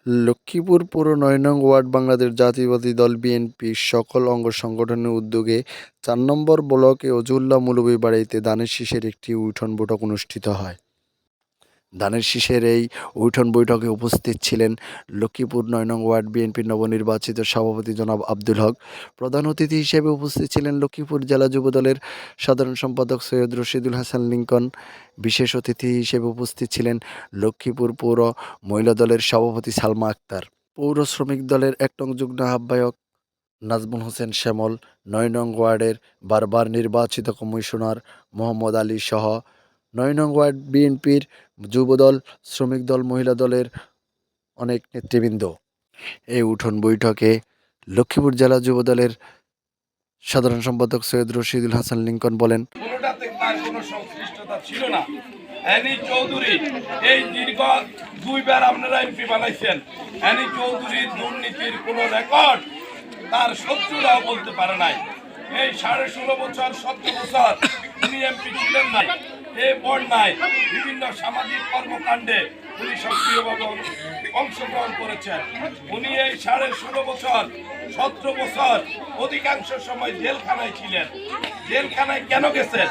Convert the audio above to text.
লক্ষ্মীপুর পৌর ৯ নং ওয়ার্ড বাংলাদেশ জাতীয়তাবাদী দল বিএনপির সকল অঙ্গ সংগঠনের উদ্যোগে ৪ নম্বর ব্লকে অজুল্লাহ মৌলভী বাড়িতে ধানের শীষের একটি উঠোন বৈঠক অনুষ্ঠিত হয়। ধানের শীষের এই উঠোন বৈঠকে উপস্থিত ছিলেন লক্ষ্মীপুর ৯ নং ওয়ার্ড বিএনপির নবনির্বাচিত সভাপতি জনাব আব্দুল হক। প্রধান অতিথি হিসেবে উপস্থিত ছিলেন লক্ষ্মীপুর জেলা যুবদলের সাধারণ সম্পাদক সৈয়দ রশিদুল হাসান লিঙ্কন। বিশেষ অতিথি হিসেবে উপস্থিত ছিলেন লক্ষ্মীপুর পৌর মহিলা দলের সভাপতি সালমা আক্তার, পৌর শ্রমিক দলের ১ নং যুগ্ম আহ্বায়ক নাজমুল হোসেন শ্যামল, ৯ নং ওয়ার্ডের বারবার নির্বাচিত কমিশনার মোহাম্মদ আলী সহ ৯ নং ওয়ার্ড বিএনপির যুবদল, শ্রমিক দল, মহিলা দলের অনেক নেতৃবৃন্দ। এই উঠোন বৈঠকে লক্ষ্মীপুর জেলা যুবদলের সাধারণ সম্পাদক সৈয়দ রশিদুল হাসান লিঙ্কন বলেন, কোনোটাতে তার কোনো সংশ্লিষ্টতা ছিল না। অ্যানি চৌধুরী এই দীর্ঘ 2 বার আপনারা এমপি বানাইছেন, অ্যানি চৌধুরীর দুর্নীতির কোনো রেকর্ড তার শত্রুরাও বলতে পারে নাই। এই 16.5 বছর 17 বছর উনি এমপি ছিলেন নাই, এই বন্যায় বিভিন্ন সামাজিক কর্মকাণ্ডে উনি সক্রিয়ভাবে অংশগ্রহণ করেছেন। উনি এই 16.5 বছর 17 বছর অধিকাংশ সময় জেলখানায় ছিলেন। জেলখানায় কেন গেছেন?